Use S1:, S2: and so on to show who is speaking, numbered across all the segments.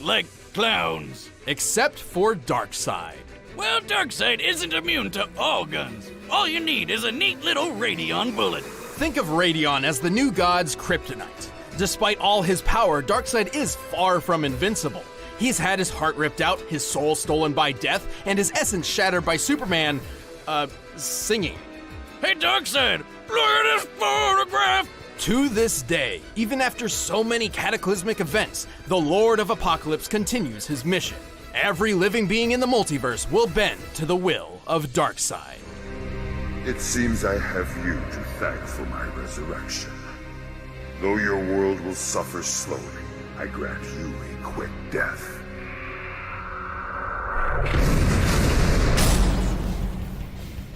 S1: like clowns.
S2: Except for Darkseid.
S1: Well, Darkseid isn't immune to all guns. All you need is a neat little Radion bullet.
S2: Think of Radion as the new god's kryptonite. Despite all his power, Darkseid is far from invincible. He's had his heart ripped out, his soul stolen by death, and his essence shattered by Superman, singing.
S1: Hey, Darkseid, look at this photograph!
S2: To this day, even after so many cataclysmic events, the Lord of Apocalypse continues his mission. Every living being in the multiverse will bend to the will of Darkseid.
S3: It seems I have you to thank for my resurrection. Though your world will suffer slowly, I grant you a quick death.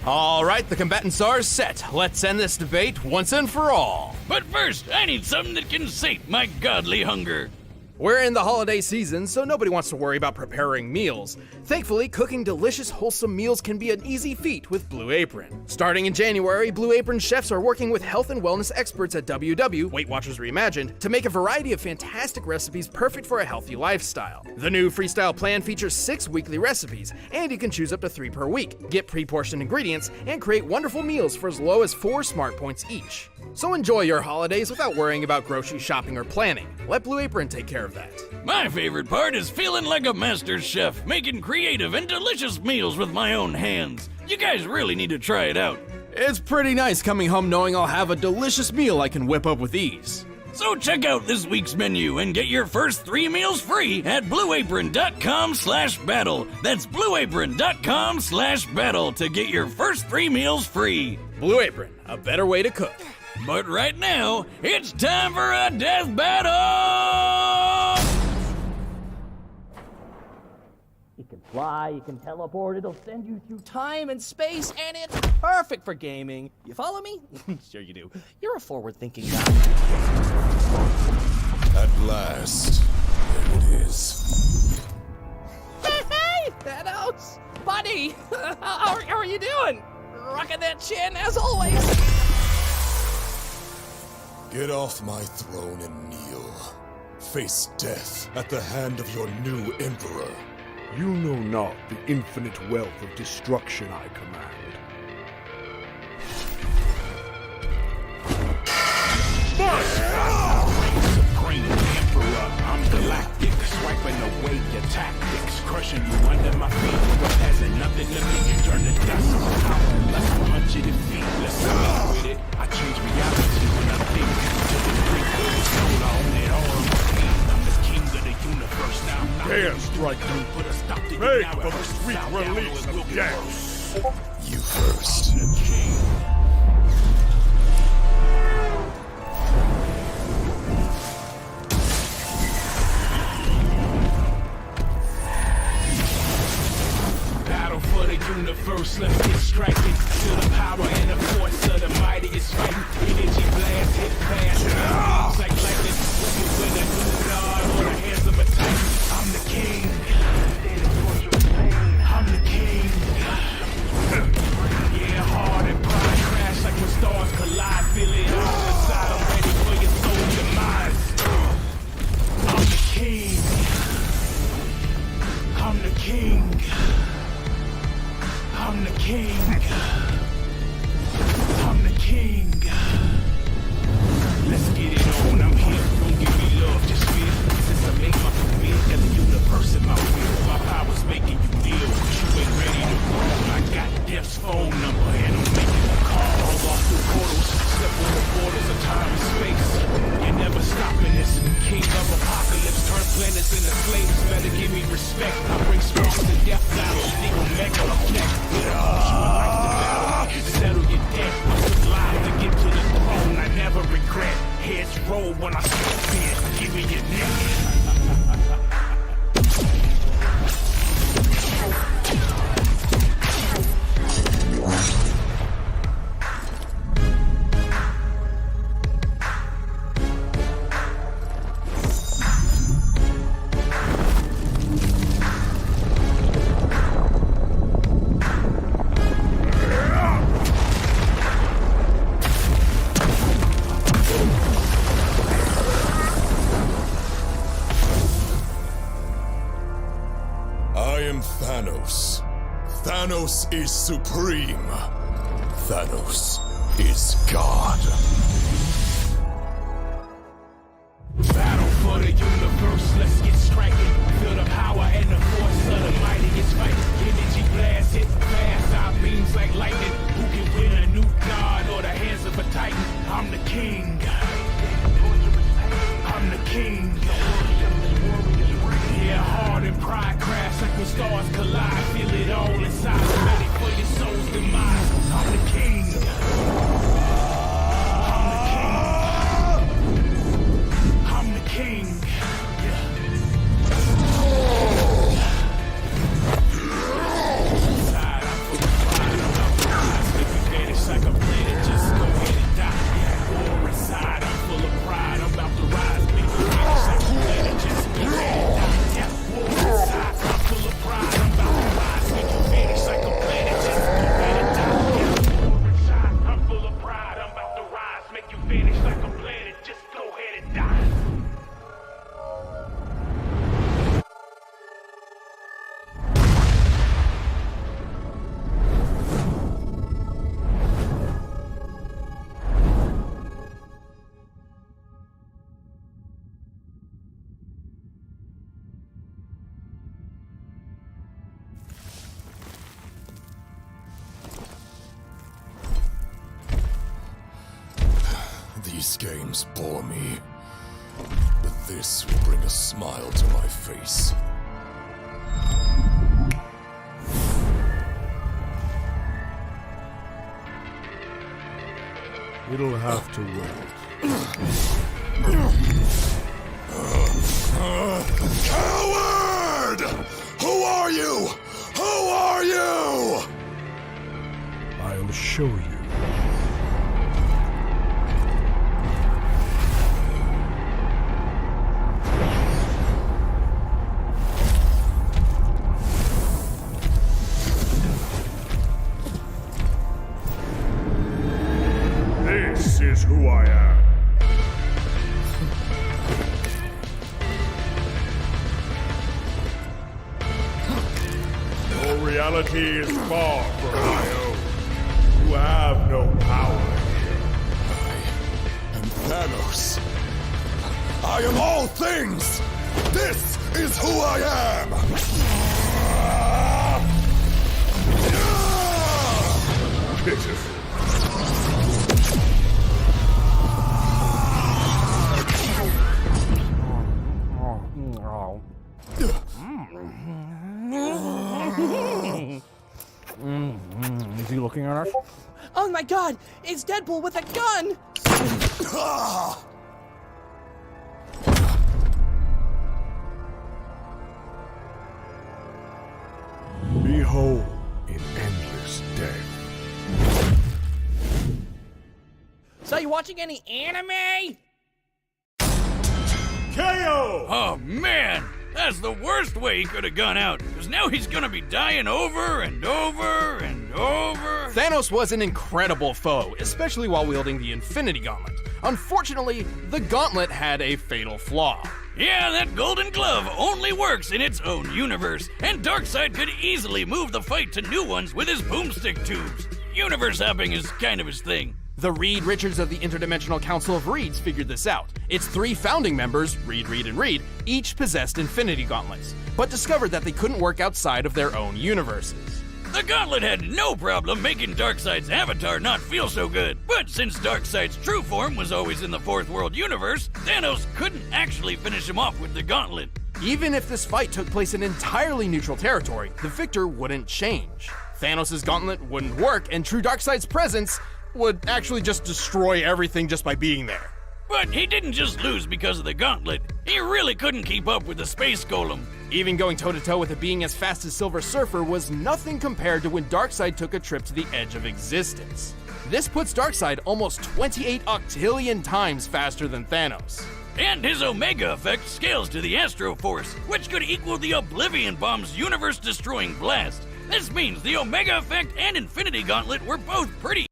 S2: All right, the combatants are set. Let's end this debate once and for all.
S1: But first, I need something that can sate my godly hunger.
S2: We're in the holiday season, so nobody wants to worry about preparing meals. Thankfully, cooking delicious, wholesome meals can be an easy feat with Blue Apron. Starting in January, Blue Apron chefs are working with health and wellness experts at WW, Weight Watchers Reimagined, to make a variety of fantastic recipes perfect for a healthy lifestyle. The new Freestyle Plan features 6 weekly recipes, and you can choose up to 3 per week, get pre-portioned ingredients, and create wonderful meals for as low as 4 smart points each. So enjoy your holidays without worrying about grocery shopping or planning. Let Blue Apron take care of that.
S1: My favorite part is feeling like a master chef, making creative and delicious meals with my own hands. You guys really need to try it out.
S2: It's pretty nice coming home knowing I'll have a delicious meal I can whip up with ease.
S1: So check out this week's menu and get your first 3 meals free at blueapron.com/battle. That's blueapron.com/battle to get your first 3 meals free.
S2: Blue Apron, a better way to cook.
S1: But right now, it's time for a death battle!
S4: It can fly, it can teleport, it'll send you through time and space, and it's perfect for gaming. You follow me? Sure you do. You're a forward-thinking guy.
S5: At last, there it is.
S4: Hey, Thanos! Buddy! How are you doing? Rocking that chin, as always.
S5: Get off my throne and kneel. Face death at the hand of your new emperor.
S6: You know not the infinite wealth of destruction I command.
S7: Supreme Emperor, I'm galactic, swiping away your tactics, crushing you under my feet. Hasn't nothing to me, turn the dust to power. Let's punch it in feet, let's go with it. I change reality when I think to the brink of the soul. I own it all. I'm the king of the universe now.
S6: Dare strike me.
S7: Put a stop to
S6: Beg
S7: now.
S6: for the sweet release of gas.
S5: You first.
S7: The king. Battle for the universe, let's get striking. Feel the power and the force of the mightiest fighting. Energy blast, hit fast. Moves like lightning. Looking with a new god on the hands of a titan. I'm the king. I'm the king. Yeah, hard and pride crash like when stars collide. Feel it all inside. I'm ready for your soul demise. I'm the king. I'm the king. I'm the king. I'm the king. Let's get it on. I'm here. Don't give me love, just fear. Since I made my commit, got the universe in my will. My power's making you deal. You ain't ready to roll. I got Death's phone number and I'm making a call. I'll walk through portals, step on the borders of time and space. You're never stopping this. King of apocalypse, turn planets into slaves. Better give me respect. I bring sparks to death battles. Nigga, mega effect. Settle your debt. I survive to get to the throne. I never regret. Heads roll when I step in. Give me your neck.
S5: am Thanos. Thanos is supreme. Thanos is God.
S7: Battle for the universe, let's get striking. Feel the power and the force of the mightiest fight. Energy blast hit fast, our beams like lightning. Who can win a new god or the hands of a titan? I'm the king. I'm the king. Yeah, hard and pride crash like when stars collide. Feel it all inside, ready for your soul's demise. I'm the king. I'm the king. Inside, I'm full of pride. I'm about to rise. Make you vanish like a planet. Just go ahead and die. War inside, I'm full of pride. I'm about to rise. Make you vanish like a planet. Just go ahead and die. War inside, I'm full of pride. I'm about to rise. Make you vanish like a planet. Just go ahead and die. War inside, I'm full of pride. I'm about to rise. Make you vanish like a planet. Just go ahead and die.
S5: These games bore me, but this will bring a smile to my face.
S6: It'll have to wait.
S5: Coward! Who are you? Who are you?
S6: I'll show you.
S3: This is who I am. Your reality is far from my own. You have no power here.
S5: I am Thanos. I am all things! This is who I am!
S3: Pitiful.
S2: Is he looking at us?
S4: Oh my god, it's Deadpool with a gun!
S6: Behold, in endless death.
S4: So you watching any anime?
S3: KO!
S1: Oh man, that's the worst way he could have gone out, because now he's gonna be dying over and over and over.
S2: Thanos was an incredible foe, especially while wielding the Infinity Gauntlet. Unfortunately, the gauntlet had a fatal flaw.
S1: Yeah, that golden glove only works in its own universe, and Darkseid could easily move the fight to new ones with his boomstick tubes. Universe hopping is kind of his thing.
S2: The Reed Richards of the Interdimensional Council of Reeds figured this out. Its three founding members, Reed, Reed, and Reed, each possessed Infinity Gauntlets, but discovered that they couldn't work outside of their own universes.
S1: The gauntlet had no problem making Darkseid's avatar not feel so good, but since Darkseid's true form was always in the Fourth World universe, Thanos couldn't actually finish him off with the gauntlet.
S2: Even if this fight took place in entirely neutral territory, the victor wouldn't change. Thanos' gauntlet wouldn't work, and true Darkseid's presence would actually just destroy everything just by being there.
S1: But he didn't just lose because of the gauntlet. He really couldn't keep up with the space golem.
S2: Even going toe-to-toe with a being as fast as Silver Surfer was nothing compared to when Darkseid took a trip to the edge of existence. This puts Darkseid almost 28 octillion times faster than Thanos.
S1: And his Omega effect scales to the Astro Force, which could equal the Oblivion Bomb's universe-destroying blast. This means the Omega effect and Infinity Gauntlet were both pretty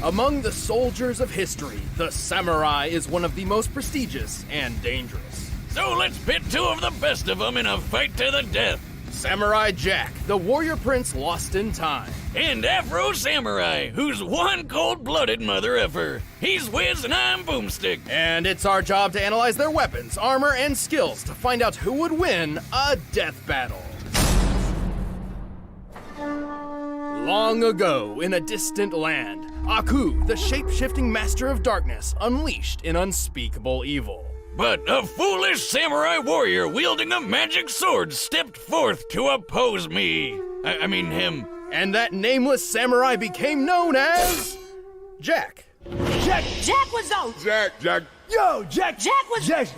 S2: Among the soldiers of history, the samurai is one of the most prestigious and dangerous.
S1: So let's pit two of the best of them in a fight to the death.
S2: Samurai Jack, the warrior prince lost in time.
S1: And Afro Samurai, who's one cold-blooded mother effer. He's Wiz and I'm Boomstick.
S2: And it's our job to analyze their weapons, armor, and skills to find out who would win a death battle. Long ago, in a distant land, Aku, the shape-shifting master of darkness, unleashed an unspeakable evil.
S1: But a foolish samurai warrior wielding a magic sword stepped forth to oppose me. I mean him.
S2: And that nameless samurai became known as Jack.
S8: Jack was out.
S3: Jack.
S8: Yo, Jack was
S3: Jack.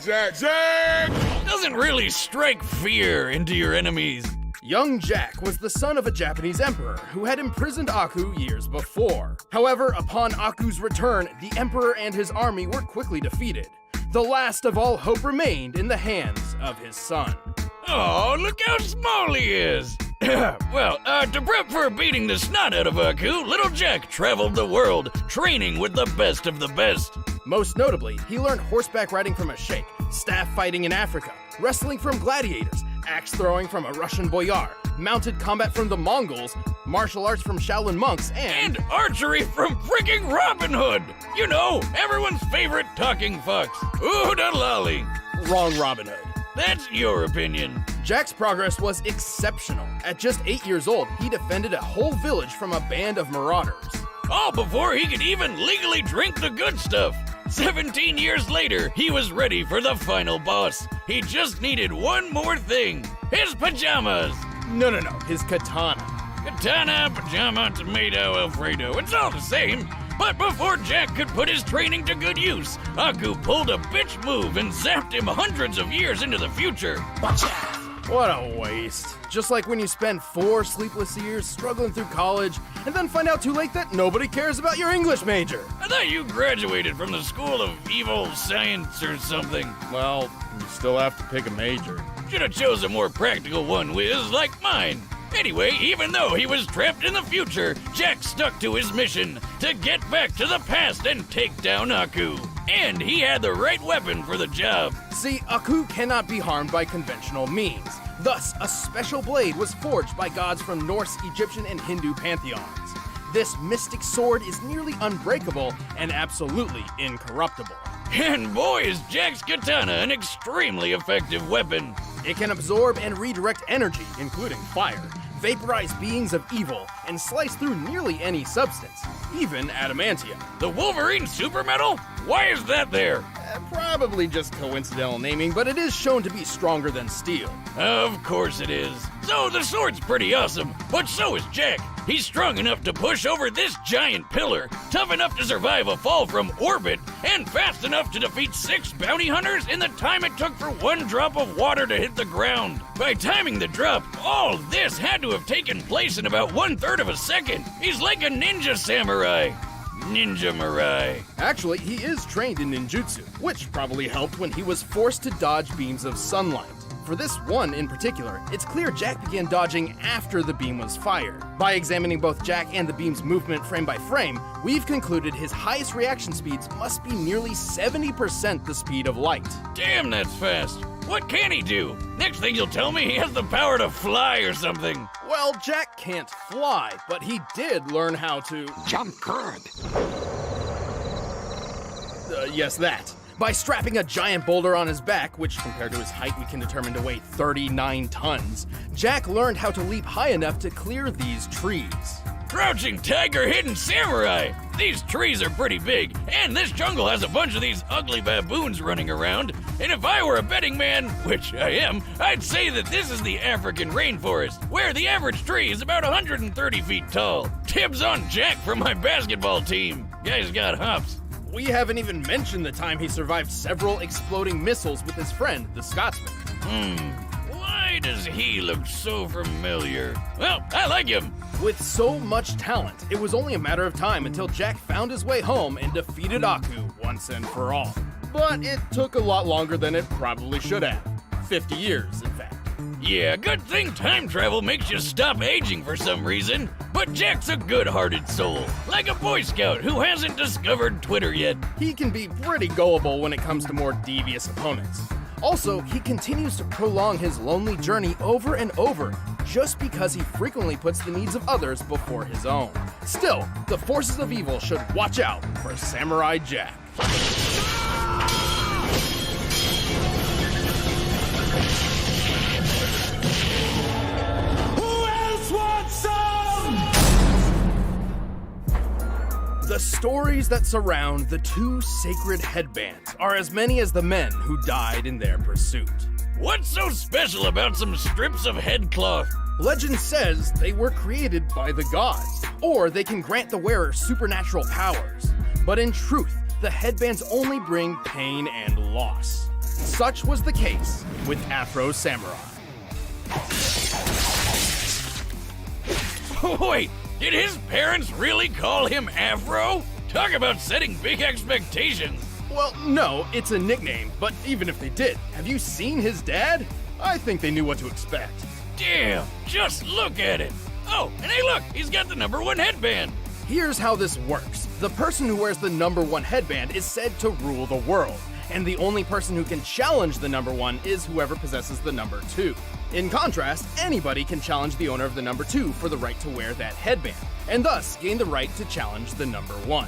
S1: Doesn't really strike fear into your enemies.
S2: Young Jack was the son of a Japanese emperor who had imprisoned Aku years before. However, upon Aku's return, the emperor and his army were quickly defeated. The last of all hope remained in the hands of his son.
S1: Oh, look how small he is. Well, to prep for beating the snot out of Aku, little Jack traveled the world, training with the best of the best.
S2: Most notably, he learned horseback riding from a sheikh, staff fighting in Africa, wrestling from gladiators, axe throwing from a Russian boyar, mounted combat from the Mongols, martial arts from Shaolin monks,
S1: And archery from freaking Robin Hood! You know, everyone's favorite talking fox. Ooh, da lolly.
S2: Wrong Robin Hood.
S1: That's your opinion.
S2: Jack's progress was exceptional. At just 8 years old, he defended a whole village from a band of marauders.
S1: All before he could even legally drink the good stuff. 17 years later, he was ready for the final boss. He just needed one more thing. His pajamas.
S2: No, his katana.
S1: Katana, pajama, tomato, Alfredo. It's all the same. But before Jack could put his training to good use, Aku pulled a bitch move and zapped him hundreds of years into the future.
S2: What a waste. Just like when you spend 4 sleepless years struggling through college and then find out too late that nobody cares about your English major.
S1: I thought you graduated from the School of Evil Science or something.
S2: Well, you still have to pick a major.
S1: Should have chose a more practical one, Wiz, like mine. Anyway, even though he was trapped in the future, Jack stuck to his mission to get back to the past and take down Aku. And he had the right weapon for the job.
S2: See, Aku cannot be harmed by conventional means. Thus, a special blade was forged by gods from Norse, Egyptian, and Hindu pantheons. This mystic sword is nearly unbreakable and absolutely incorruptible.
S1: And boy, is Jack's katana an extremely effective weapon.
S2: It can absorb and redirect energy, including fire, vaporize beings of evil, and slice through nearly any substance, even adamantium.
S1: The Wolverine super metal? Why is that there?
S2: Probably just coincidental naming, but it is shown to be stronger than steel.
S1: Of course it is. So the sword's pretty awesome, but so is Jack. He's strong enough to push over this giant pillar, tough enough to survive a fall from orbit, and fast enough to defeat 6 bounty hunters in the time it took for 1 drop of water to hit the ground. By timing the drop, all this had to have taken place in about 1/3 of a second. He's like a ninja samurai. Ninja Mirai.
S2: Actually, he is trained in ninjutsu, which probably helped when he was forced to dodge beams of sunlight. For this one in particular, it's clear Jack began dodging after the beam was fired. By examining both Jack and the beam's movement frame by frame, we've concluded his highest reaction speeds must be nearly 70% the speed of light.
S1: Damn, that's fast. What can he do? Next thing you'll tell me he has the power to fly or something.
S2: Well, Jack can't fly, but he did learn how to
S8: jump good.
S2: Yes, that. By strapping a giant boulder on his back, which compared to his height we can determine to weigh 39 tons, Jack learned how to leap high enough to clear these trees.
S1: Crouching tiger, hidden samurai! These trees are pretty big, and this jungle has a bunch of these ugly baboons running around. And if I were a betting man, which I am, I'd say that this is the African rainforest, where the average tree is about 130 feet tall. Tips on Jack from my basketball team. Guy's got hops.
S2: We haven't even mentioned the time he survived several exploding missiles with his friend, the Scotsman.
S1: Why does he look so familiar? Well, I like him.
S2: With so much talent, it was only a matter of time until Jack found his way home and defeated Aku once and for all. But it took a lot longer than it probably should have. 50 years, in fact.
S1: Yeah, good thing time travel makes you stop aging for some reason. But Jack's a good-hearted soul, like a Boy Scout who hasn't discovered Twitter yet.
S2: He can be pretty gullible when it comes to more devious opponents. Also, he continues to prolong his lonely journey over and over just because he frequently puts the needs of others before his own. Still, the forces of evil should watch out for Samurai Jack. The stories that surround the two sacred headbands are as many as the men who died in their pursuit.
S1: What's so special about some strips of headcloth?
S2: Legend says they were created by the gods, or they can grant the wearer supernatural powers. But in truth, the headbands only bring pain and loss. Such was the case with Afro Samurai.
S1: Wait, did his parents really call him Afro? Talk about setting big expectations.
S2: Well, no, it's a nickname, but even if they did, have you seen his dad? I think they knew what to expect.
S1: Damn, just look at it. Oh, and hey look, he's got the #1 headband.
S2: Here's how this works. The person who wears the #1 headband is said to rule the world, and the only person who can challenge the #1 is whoever possesses the #2. In contrast, anybody can challenge the owner of the #2 for the right to wear that headband, and thus gain the right to challenge the #1.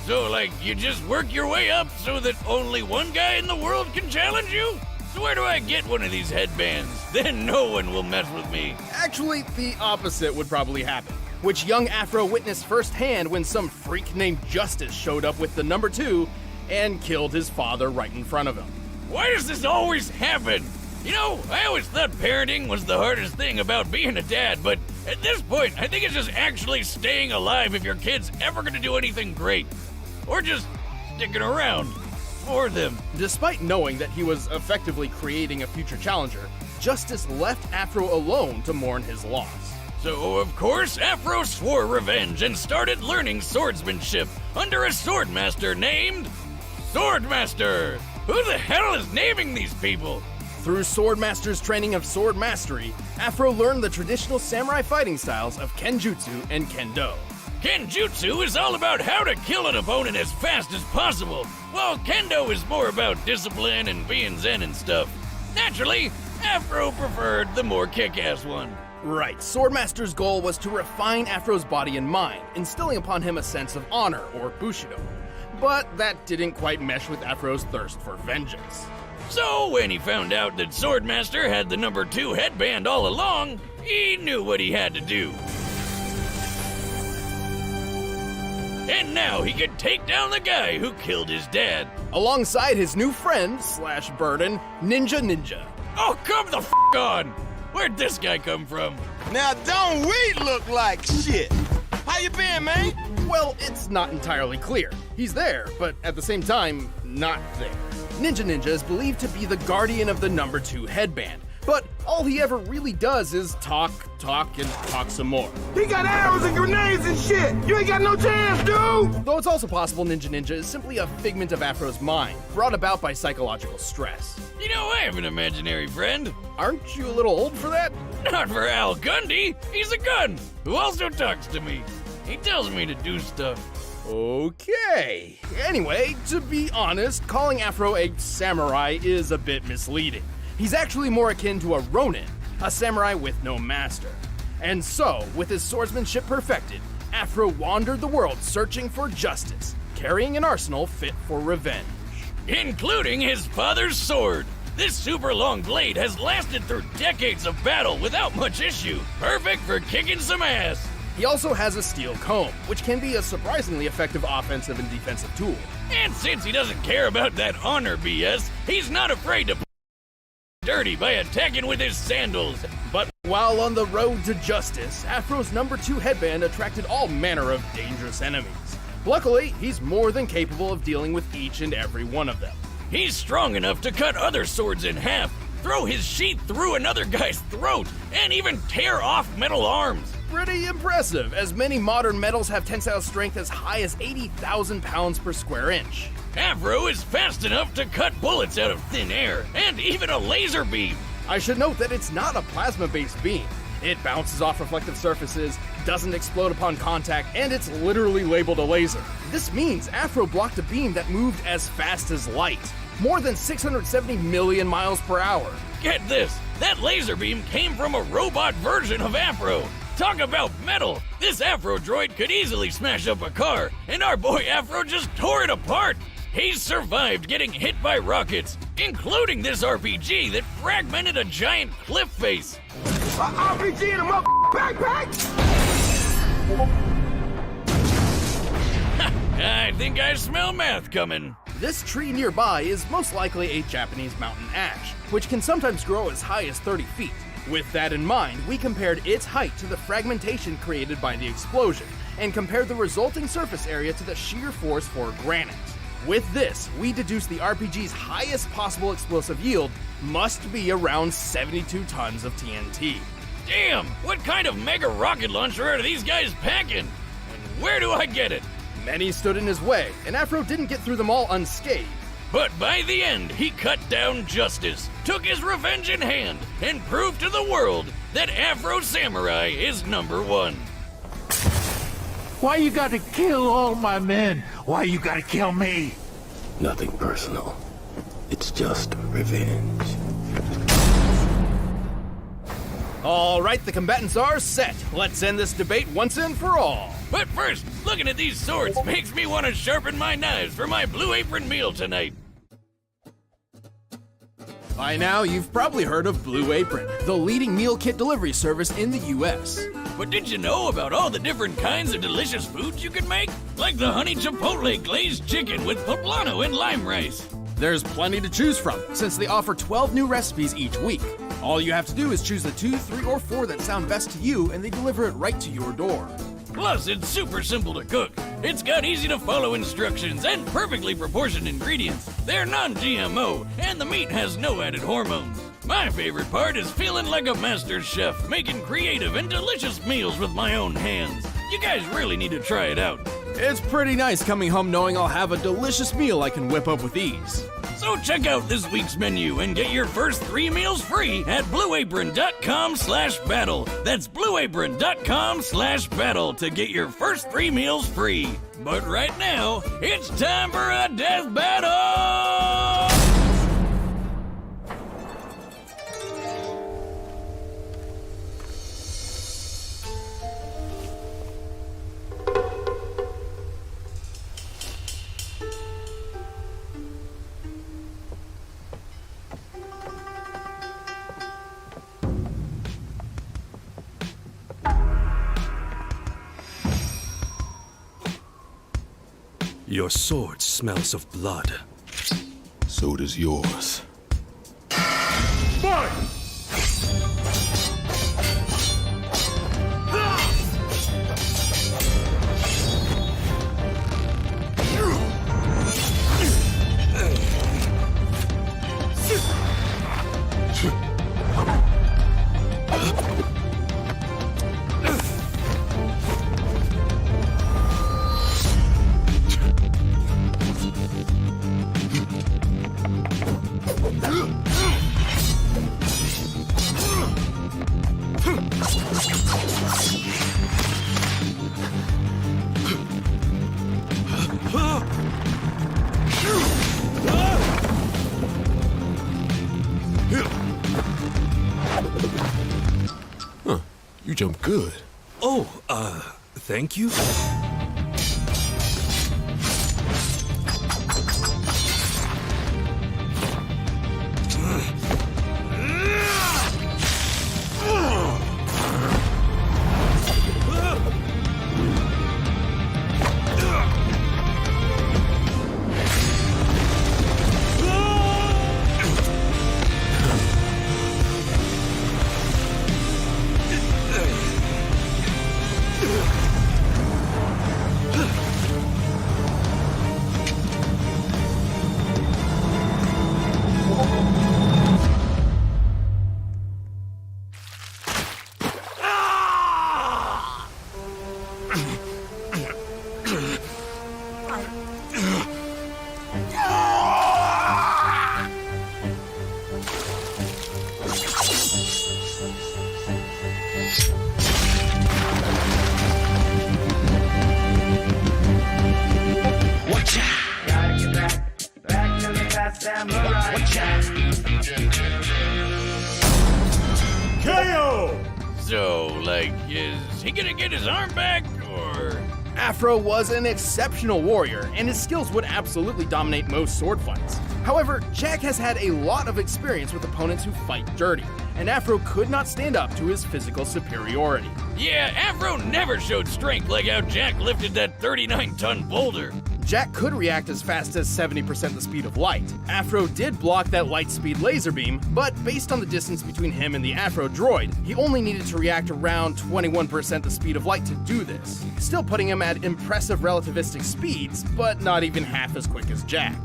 S1: So, like, you just work your way up so that only one guy in the world can challenge you? So where do I get one of these headbands? Then no one will mess with me.
S2: Actually, the opposite would probably happen, which young Afro witnessed firsthand when some freak named Justice showed up with the #2 and killed his father right in front of him.
S1: Why does this always happen? You know, I always thought parenting was the hardest thing about being a dad, but at this point, I think it's just actually staying alive if your kid's ever gonna do anything great. Or just sticking around for them.
S2: Despite knowing that he was effectively creating a future challenger, Justice left Afro alone to mourn his loss.
S1: So, of course, Afro swore revenge and started learning swordsmanship under a swordmaster named Swordmaster. Who the hell is naming these people?
S2: Through Swordmaster's training of sword mastery, Afro learned the traditional samurai fighting styles of Kenjutsu and Kendo.
S1: Kenjutsu is all about how to kill an opponent as fast as possible, while Kendo is more about discipline and being zen and stuff. Naturally, Afro preferred the more kick-ass one.
S2: Right, Swordmaster's goal was to refine Afro's body and mind, instilling upon him a sense of honor, or Bushido. But that didn't quite mesh with Afro's thirst for vengeance.
S1: So when he found out that Swordmaster had the #2 headband all along, he knew what he had to do. And now he could take down the guy who killed his dad.
S2: Alongside his new friend, / burden, Ninja.
S1: Oh, come the f*** on! Where'd this guy come from?
S9: Now don't we look like shit? How you been, man?
S2: Well, it's not entirely clear. He's there, but at the same time, not there. Ninja is believed to be the guardian of the #2 headband, but all he ever really does is talk, and talk some more.
S9: He got arrows and grenades and shit! You ain't got no chance, dude!
S2: Though it's also possible Ninja is simply a figment of Afro's mind, brought about by psychological stress.
S1: You know, I have an imaginary friend.
S2: Aren't you a little old for that?
S1: Not for Al Gundy. He's a gun who also talks to me. He tells me to do stuff.
S2: Okay. Anyway, to be honest, calling Afro a samurai is a bit misleading. He's actually more akin to a ronin, a samurai with no master. And so, with his swordsmanship perfected, Afro wandered the world searching for justice, carrying an arsenal fit for revenge.
S1: Including his father's sword. This super long blade has lasted through decades of battle without much issue. Perfect for kicking some ass.
S2: He also has a steel comb, which can be a surprisingly effective offensive and defensive tool.
S1: And since he doesn't care about that honor BS, he's not afraid to dirty by attacking with his sandals.
S2: But while on the road to justice, Afro's #2 headband attracted all manner of dangerous enemies. Luckily, he's more than capable of dealing with each and every one of them.
S1: He's strong enough to cut other swords in half, throw his sheath through another guy's throat, and even tear off metal arms.
S2: Pretty impressive, as many modern metals have tensile strength as high as 80,000 pounds per square inch.
S1: Afro is fast enough to cut bullets out of thin air, and even a laser beam.
S2: I should note that it's not a plasma-based beam. It bounces off reflective surfaces, doesn't explode upon contact, and it's literally labeled a laser. This means Afro blocked a beam that moved as fast as light, more than 670 million miles per hour.
S1: Get this, that laser beam came from a robot version of Afro. Talk about metal! This Afro droid could easily smash up a car, and our boy Afro just tore it apart! He's survived getting hit by rockets, including this RPG that fragmented a giant cliff face.
S9: RPG in a backpack?
S1: I think I smell math coming.
S2: This tree nearby is most likely a Japanese mountain ash, which can sometimes grow as high as 30 feet. With that in mind, we compared its height to the fragmentation created by the explosion, and compared the resulting surface area to the shear force for granite. With this, we deduced the RPG's highest possible explosive yield must be around 72 tons of TNT.
S1: Damn, what kind of mega rocket launcher are these guys packing? And where do I get it?
S2: Many stood in his way, and Afro didn't get through them all unscathed.
S1: But by the end, he cut down justice, took his revenge in hand, and proved to the world that Afro Samurai is #1.
S7: Why you gotta kill all my men? Why you gotta kill me?
S10: Nothing personal. It's just revenge.
S2: All right, the combatants are set. Let's end this debate once and for all.
S1: But first, looking at these swords makes me want to sharpen my knives for my Blue Apron meal tonight.
S2: By now, you've probably heard of Blue Apron, the leading meal kit delivery service in the US.
S1: But did you know about all the different kinds of delicious foods you can make? Like the honey chipotle glazed chicken with poblano and lime rice.
S2: There's plenty to choose from, since they offer 12 new recipes each week. All you have to do is choose the 2, 3, or 4 that sound best to you, and they deliver it right to your door.
S1: Plus, it's super simple to cook. It's got easy-to-follow instructions and perfectly proportioned ingredients. They're non-GMO, and the meat has no added hormones. My favorite part is feeling like a master chef, making creative and delicious meals with my own hands. You guys really need to try it out.
S2: It's pretty nice coming home knowing I'll have a delicious meal I can whip up with ease.
S1: So check out this week's menu and get your first 3 meals free at blueapron.com/battle. That's blueapron.com/battle to get your first 3 meals free. But right now, it's time for a death battle!
S10: Your sword smells of blood.
S5: So does yours. You jump good.
S10: Oh, thank you?
S7: Samurai Jack.
S5: KO!
S1: So, like, is he gonna get his arm back, or?
S2: Afro was an exceptional warrior, and his skills would absolutely dominate most sword fights. However, Jack has had a lot of experience with opponents who fight dirty, and Afro could not stand up to his physical superiority.
S1: Yeah, Afro never showed strength like how Jack lifted that 39-ton boulder.
S2: Jack could react as fast as 70% the speed of light. Afro did block that light speed laser beam, but based on the distance between him and the Afro droid, he only needed to react around 21% the speed of light to do this, still putting him at impressive relativistic speeds, but not even half as quick as Jack.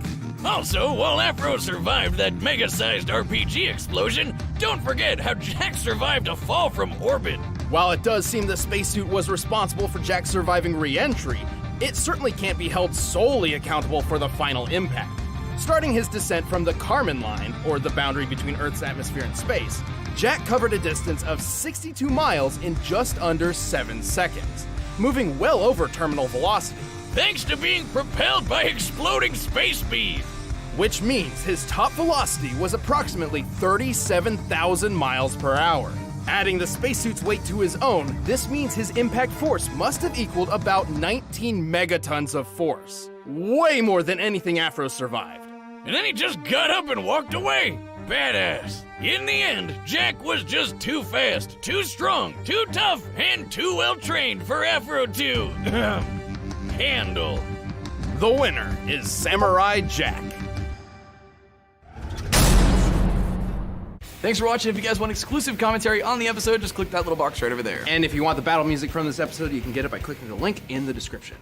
S1: Also, while Afro survived that mega-sized RPG explosion, don't forget how Jack survived a fall from orbit.
S2: While it does seem the spacesuit was responsible for Jack's surviving re-entry, it certainly can't be held solely accountable for the final impact. Starting his descent from the Kármán line, or the boundary between Earth's atmosphere and space, Jack covered a distance of 62 miles in just under 7 seconds, moving well over terminal velocity.
S1: Thanks to being propelled by exploding space speed.
S2: Which means his top velocity was approximately 37,000 miles per hour. Adding the spacesuit's weight to his own, this means his impact force must have equaled about 19 megatons of force. Way more than anything Afro survived.
S1: And then he just got up and walked away. Badass. In the end, Jack was just too fast, too strong, too tough, and too well trained for Afro to handle.
S2: The winner is Samurai Jack.
S11: Thanks for watching. If you guys want exclusive commentary on the episode, just click that little box right over there.
S2: And if you want the battle music from this episode, you can get it by clicking the link in the description.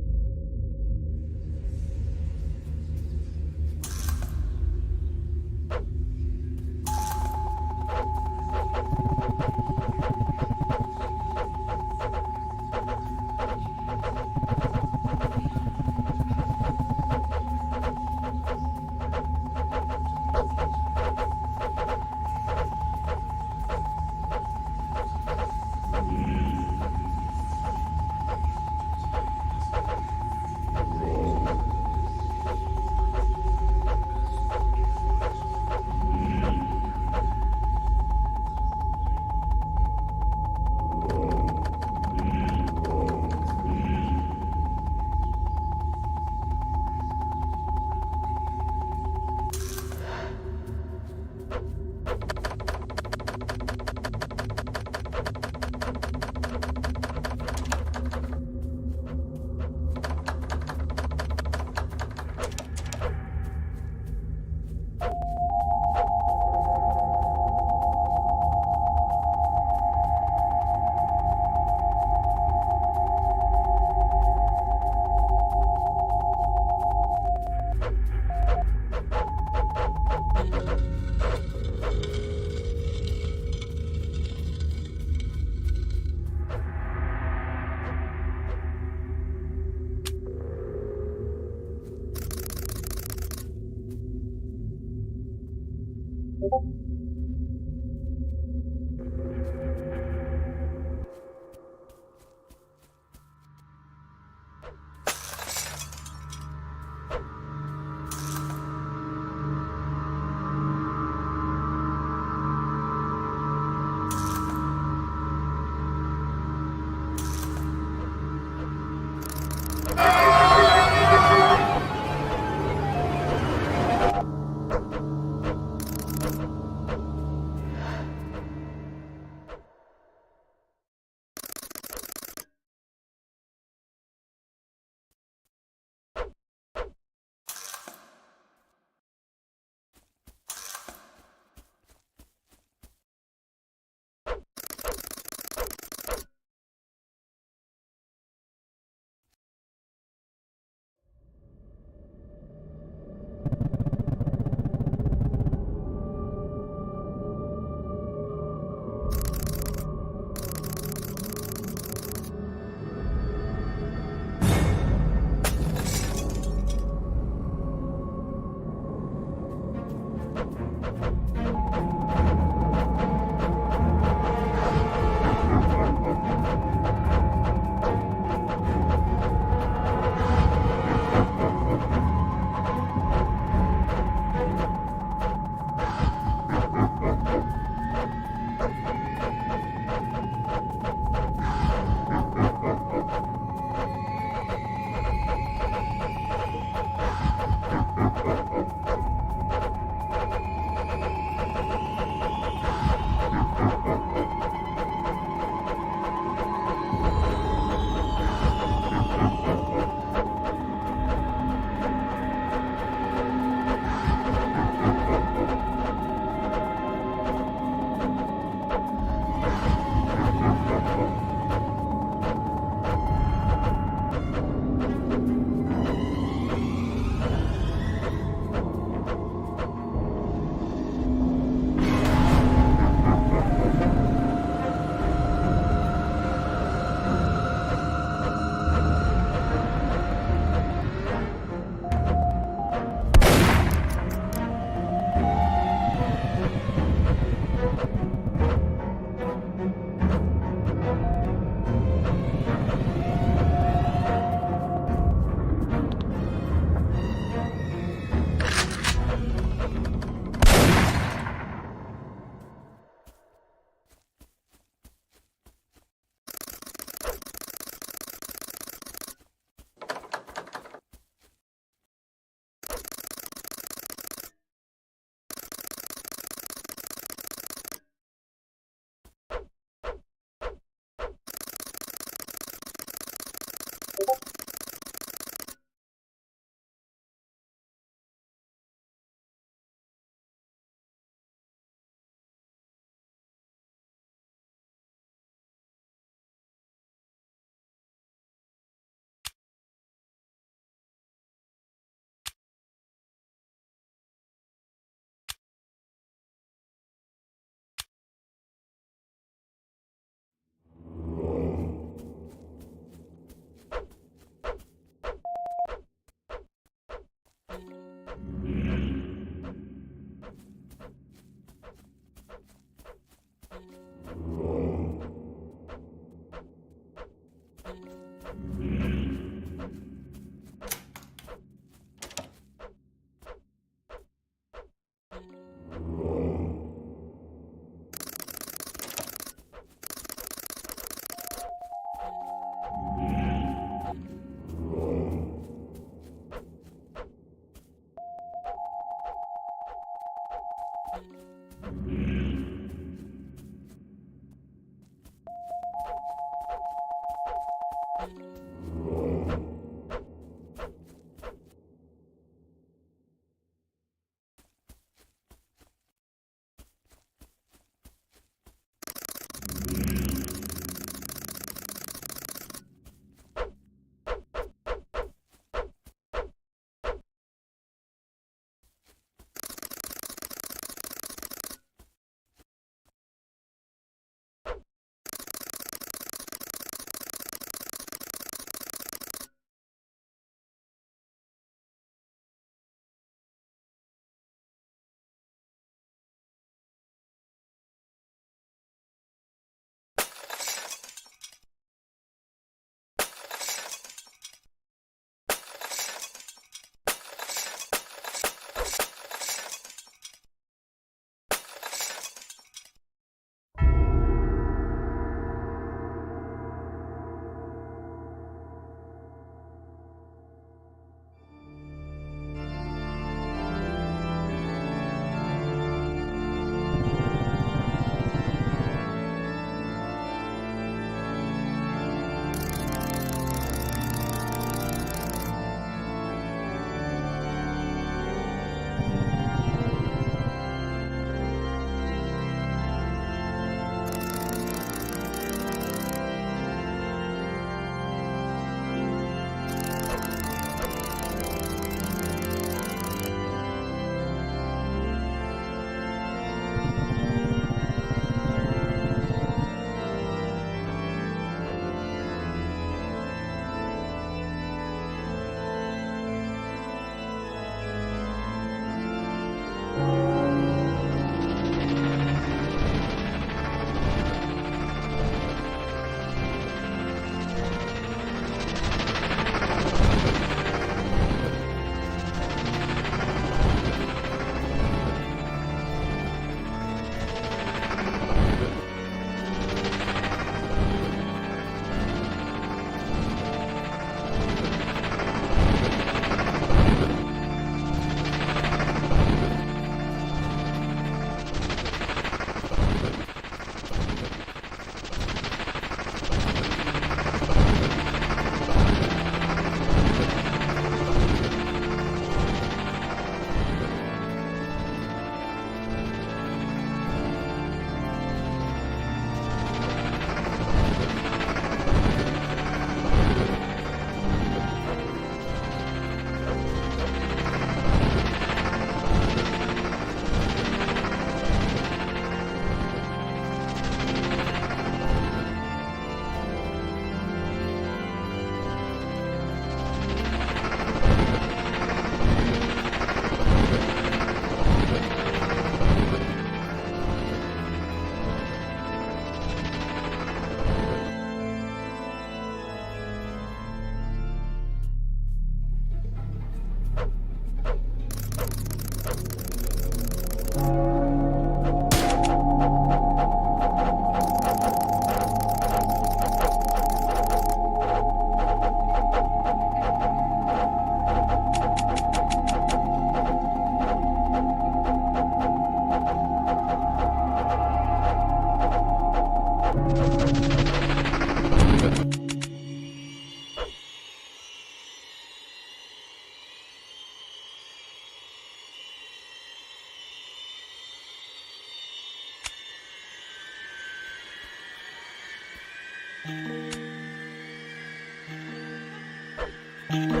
S12: you.